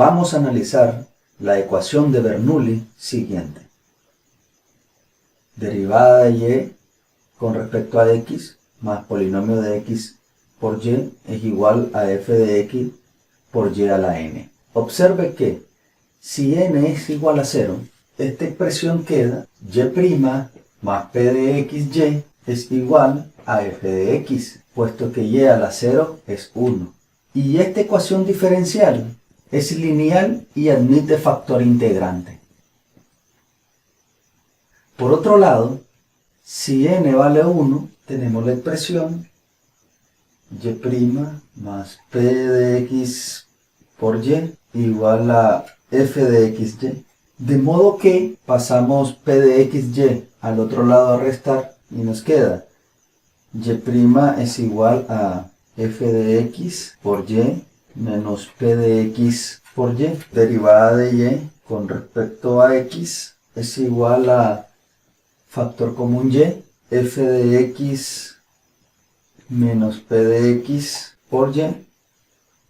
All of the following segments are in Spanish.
Vamos a analizar la ecuación de Bernoulli siguiente. Derivada de y con respecto a x más polinomio de x por y es igual a f de x por y a la n. Observe que si n es igual a 0, esta expresión queda y' más p de xy es igual a f de x, puesto que y a la 0 es 1. Y esta ecuación diferencial es lineal y admite factor integrante. Por otro lado, si n vale 1, tenemos la expresión y' más p de x por y igual a f de xy. De modo que pasamos p de xy al otro lado a restar y nos queda y' es igual a f de x por y menos p de x por y. Derivada de y con respecto a x es igual a factor común y, f de x menos p de x por y.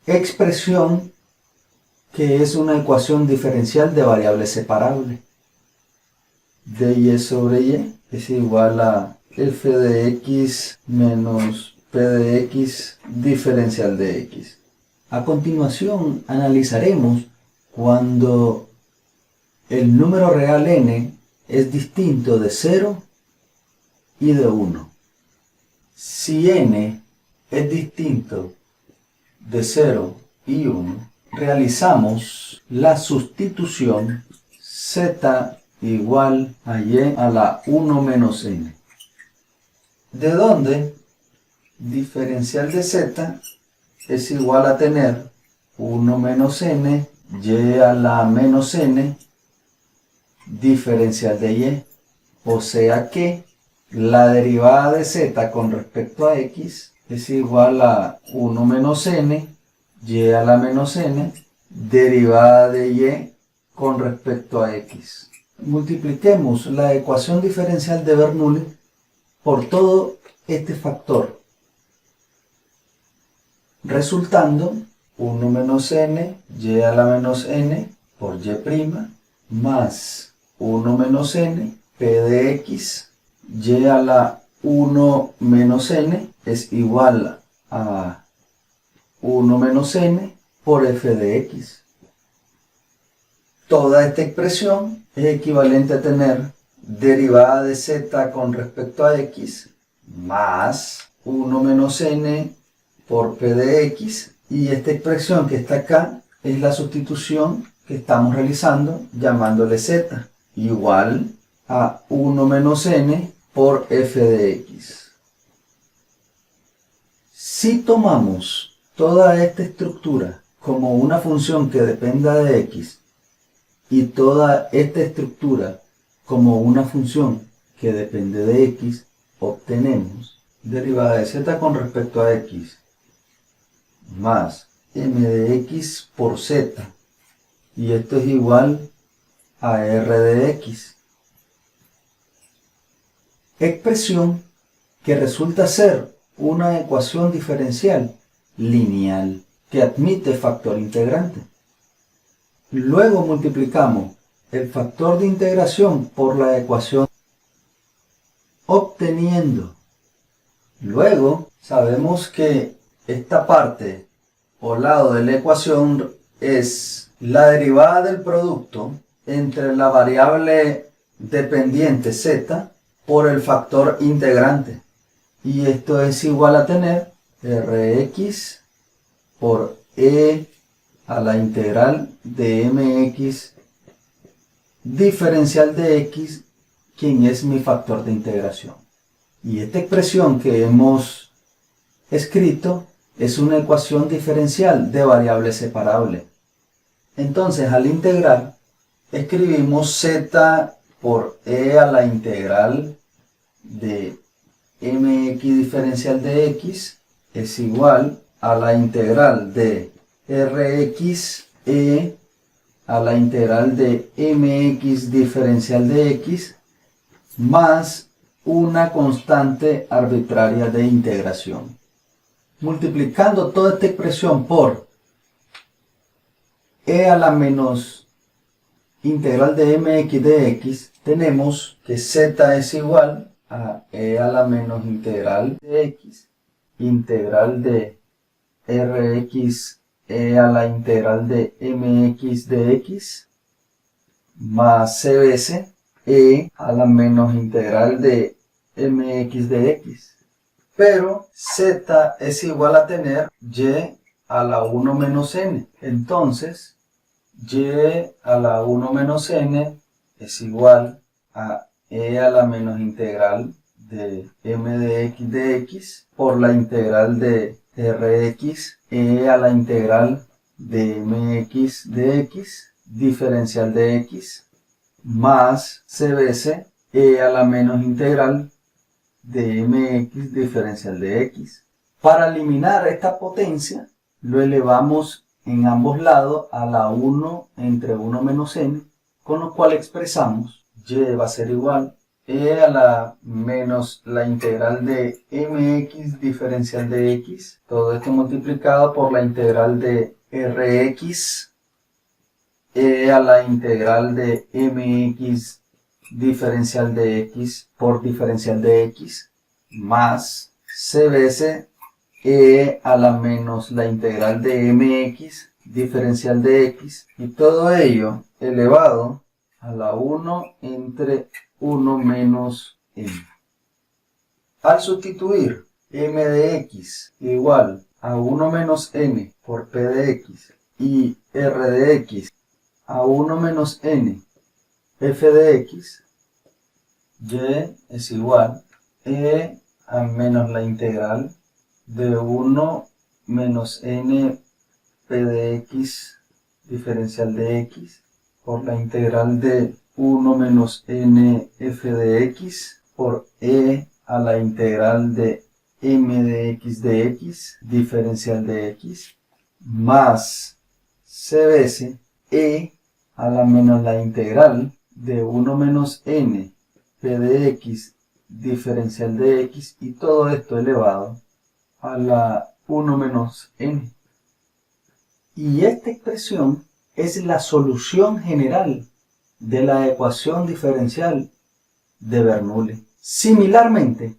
Expresión que es una ecuación diferencial de variable separable. dy sobre y es igual a f de x menos p de x diferencial de x. A continuación analizaremos cuando el número real n es distinto de 0 y de 1. Si n es distinto de 0 y 1, realizamos la sustitución z igual a y a la 1 menos n, de donde diferencial de z es igual a tener 1 menos n y a la menos n diferencial de y, o sea que la derivada de z con respecto a x es igual a 1 menos n y a la menos n derivada de y con respecto a x. Multipliquemos la ecuación diferencial de Bernoulli por todo este factor, resultando 1 menos n y a la menos n por y' más 1 menos n p de x y a la 1 menos n es igual a 1 menos n por f de x. Toda esta expresión es equivalente a tener derivada de z con respecto a x más 1 menos n por p de x, y esta expresión que está acá es la sustitución que estamos realizando llamándole z igual a 1 menos n por f de x. Si tomamos toda esta estructura como una función que dependa de x y toda esta estructura como una función que depende de x, obtenemos derivada de z con respecto a x más m de x por z, y esto es igual a r de x. Expresión que resulta ser una ecuación diferencial lineal que admite factor integrante. Luego multiplicamos el factor de integración por la ecuación, obteniendo. Luego sabemos que esta parte o lado de la ecuación es la derivada del producto entre la variable dependiente z por el factor integrante. Y esto es igual a tener rx por e a la integral de mx diferencial de x, quien es mi factor de integración. Y esta expresión que hemos escrito es una ecuación diferencial de variable separable. Entonces, al integrar, escribimos z por e a la integral de mx diferencial de x es igual a la integral de rx e a la integral de mx diferencial de x más una constante arbitraria de integración. Multiplicando toda esta expresión por e a la menos integral de mx de x, tenemos que z es igual a e a la menos integral de x, integral de rx e a la integral de mx de x, más c veces e a la menos integral de mx de x. Pero z es igual a tener y a la 1 menos n. Entonces, y a la 1 menos n es igual a e a la menos integral de m de x por la integral de rx e a la integral de mx de x diferencial de x más c veces e a la menos integral de mx diferencial de x. Para eliminar esta potencia, lo elevamos en ambos lados a la 1 entre 1 menos n, con lo cual expresamos y va a ser igual e a la menos la integral de mx diferencial de x, todo esto multiplicado por la integral de rx e a la integral de mx diferencial de x por diferencial de x más c veces e a la menos la integral de mx diferencial de x, y todo ello elevado a la 1 entre 1 menos n. Al sustituir m de x igual a 1 menos n por p de x y r de x a 1 menos n f de x, y es igual e a menos la integral de 1 menos n p de x diferencial de x por la integral de 1 menos n f de x por e a la integral de m de x diferencial de x más c veces e a la menos la integral de 1 menos n p de x diferencial de x, y todo esto elevado a la 1 menos n. Y esta expresión es la solución general de la ecuación diferencial de Bernoulli. Similarmente,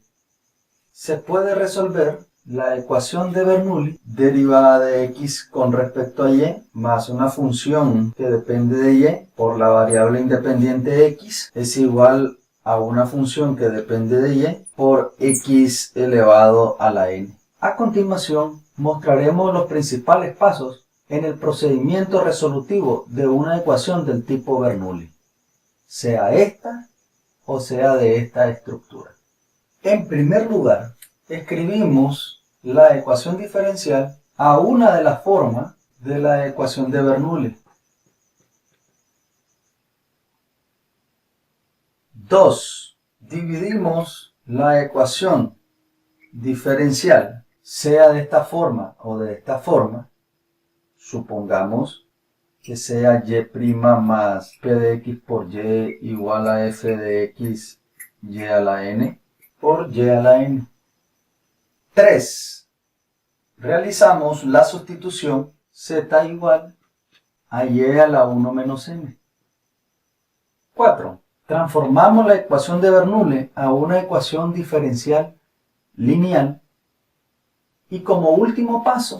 se puede resolver la ecuación de Bernoulli, derivada de x con respecto a y, más una función que depende de y por la variable independiente x, es igual a una función que depende de y por x elevado a la n. A continuación, mostraremos los principales pasos en el procedimiento resolutivo de una ecuación del tipo Bernoulli, sea esta o sea de esta estructura. En primer lugar, escribimos la ecuación diferencial a una de las formas de la ecuación de Bernoulli. 2. Dividimos la ecuación diferencial, sea de esta forma o de esta forma. Supongamos que sea y' más p de x por y igual a f de x y a la n por y a la n. 3. Realizamos la sustitución z igual a y a la 1 menos n. 4. Transformamos la ecuación de Bernoulli a una ecuación diferencial lineal. Y como último paso,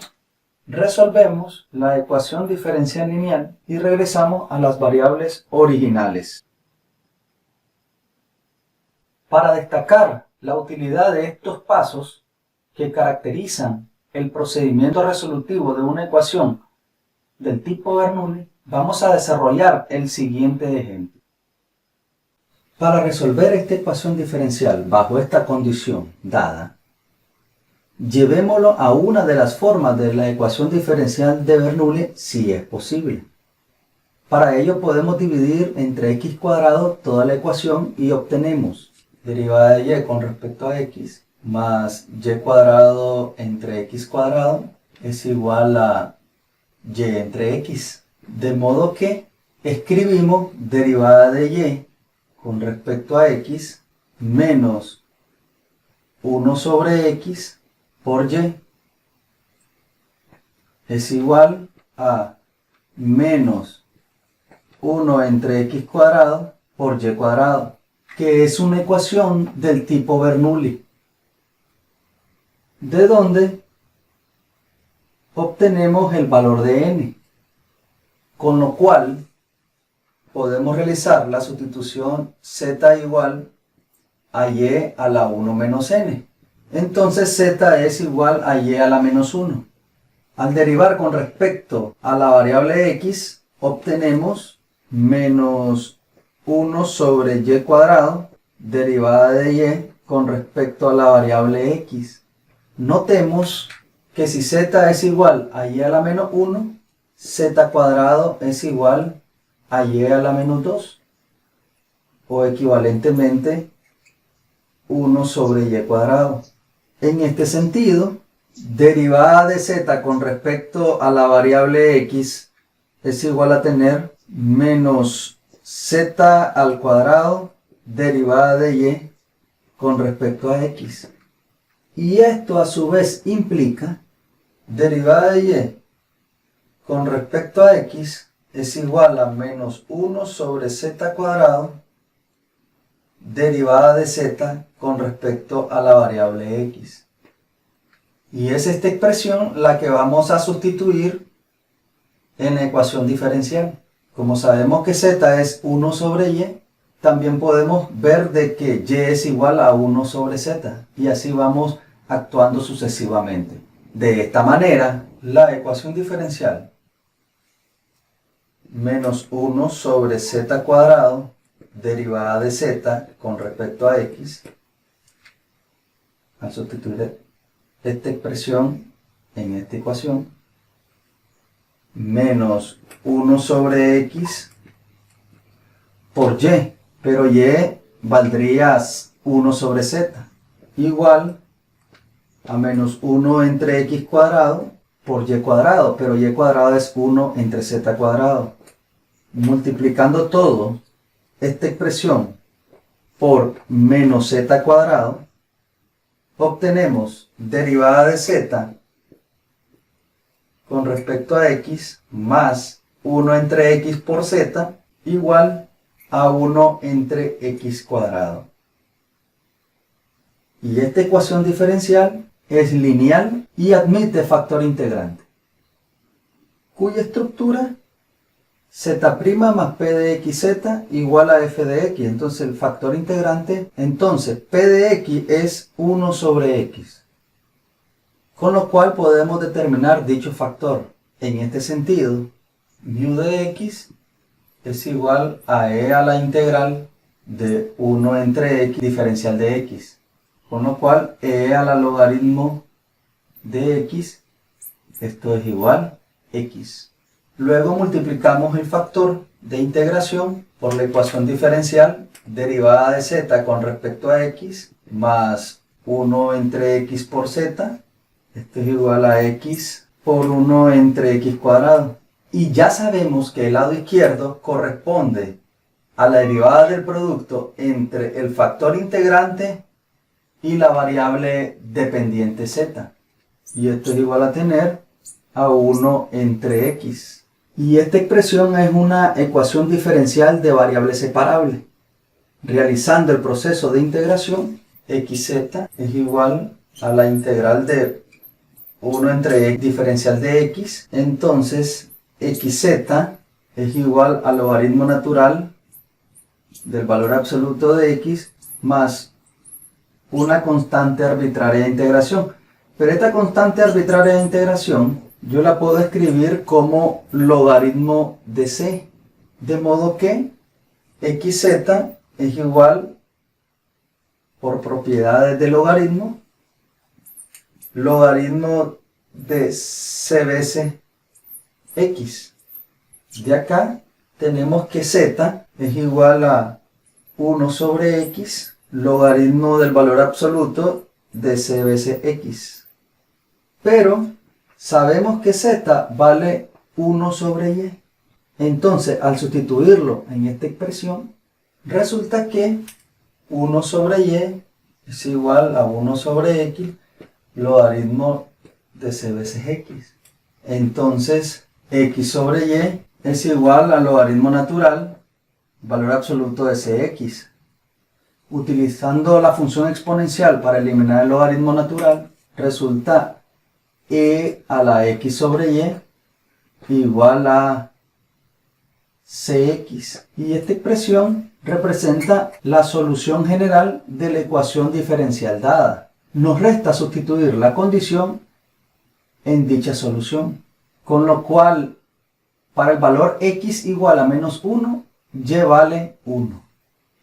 resolvemos la ecuación diferencial lineal y regresamos a las variables originales. Para destacar la utilidad de estos pasos que caracterizan el procedimiento resolutivo de una ecuación del tipo Bernoulli, vamos a desarrollar el siguiente ejemplo. Para resolver esta ecuación diferencial bajo esta condición dada, llevémoslo a una de las formas de la ecuación diferencial de Bernoulli si es posible. Para ello podemos dividir entre x cuadrado toda la ecuación y obtenemos derivada de y con respecto a x más y cuadrado entre x cuadrado es igual a y entre x. De modo que escribimos derivada de y con respecto a x menos 1 sobre x por y es igual a menos 1 entre x cuadrado por y cuadrado, que es una ecuación del tipo Bernoulli, de donde obtenemos el valor de n, con lo cual podemos realizar la sustitución z igual a y a la 1 menos n. Entonces z es igual a y a la menos 1. Al derivar con respecto a la variable x, obtenemos menos 1 sobre y cuadrado derivada de y con respecto a la variable x. Notemos que si z es igual a y a la menos 1, z cuadrado es igual a y a la menos 2, o equivalentemente 1 sobre y cuadrado. En este sentido, derivada de z con respecto a la variable x es igual a tener menos z al cuadrado derivada de y con respecto a x. Y esto a su vez implica derivada de y con respecto a x es igual a menos 1 sobre z cuadrado derivada de z con respecto a la variable x. Y es esta expresión la que vamos a sustituir en la ecuación diferencial. Como sabemos que z es 1 sobre y, también podemos ver de que y es igual a 1 sobre z. Y así vamos actuando sucesivamente. De esta manera, la ecuación diferencial menos 1 sobre z cuadrado derivada de z con respecto a x, al sustituir esta expresión en esta ecuación, menos 1 sobre x por y, pero y valdría 1 sobre z, igual a menos 1 entre x cuadrado por y cuadrado, pero y cuadrado es 1 entre z cuadrado. Multiplicando todo, esta expresión por menos z cuadrado, obtenemos derivada de z con respecto a x más 1 entre x por z igual a 1 entre x cuadrado. Y esta ecuación diferencial es lineal y admite factor integrante, cuya estructura z' más p de xz igual a f de x. Entonces el factor integrante, entonces p de x es 1 sobre x. Con lo cual podemos determinar dicho factor. En este sentido, mu de x es igual a e a la integral de 1 entre x diferencial de x. Con lo cual e a la logaritmo de x, esto es igual a x. Luego multiplicamos el factor de integración por la ecuación diferencial derivada de z con respecto a x más 1 entre x por z. Esto es igual a x por 1 entre x cuadrado. Y ya sabemos que el lado izquierdo corresponde a la derivada del producto entre el factor integrante y la variable dependiente z. Y esto es igual a tener a 1 entre x. Y esta expresión es una ecuación diferencial de variable separable. Realizando el proceso de integración, xz es igual a la integral de 1 entre x diferencial de x. Entonces, xz es igual al logaritmo natural del valor absoluto de x más una constante arbitraria de integración. Pero esta constante arbitraria de integración yo la puedo escribir como logaritmo de c, de modo que xz es igual, por propiedades de logaritmo de c veces x. De acá tenemos que z es igual a 1 sobre x, logaritmo del valor absoluto de c veces x. Pero sabemos que z vale 1 sobre y. Entonces, al sustituirlo en esta expresión, resulta que 1 sobre y es igual a 1 sobre x, logaritmo de c veces x. Entonces, x sobre y es igual al logaritmo natural, valor absoluto de cx. Utilizando la función exponencial para eliminar el logaritmo natural, resulta e a la x sobre y igual a cx. Y esta expresión representa la solución general de la ecuación diferencial dada. Nos resta sustituir la condición en dicha solución, con lo cual para el valor x igual a menos 1, y vale 1.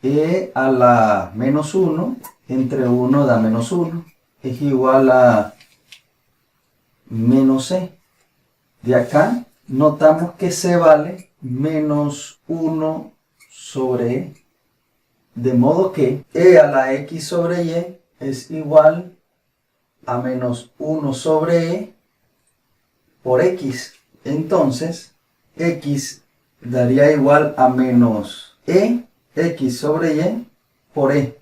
E a la menos 1 entre 1 da menos 1 es igual a menos e. De acá notamos que c vale menos 1 sobre e. De modo que e a la x sobre y es igual a menos 1 sobre e por x. Entonces, x daría igual a menos e x sobre y por e.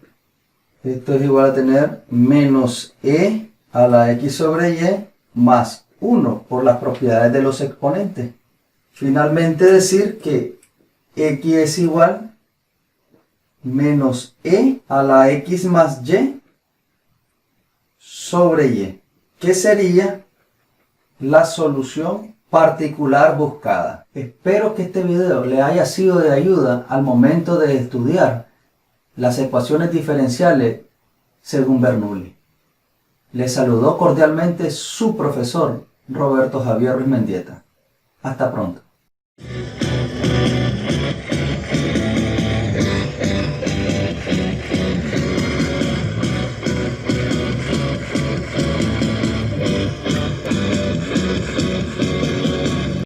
Esto es igual a tener menos e a la x sobre y más 1 por las propiedades de los exponentes. Finalmente decir que x es igual menos e a la x más y sobre y, que sería la solución particular buscada. Espero que este video le haya sido de ayuda al momento de estudiar las ecuaciones diferenciales según Bernoulli. Le saludó cordialmente su profesor Roberto Javier Ruiz Mendieta. Hasta pronto.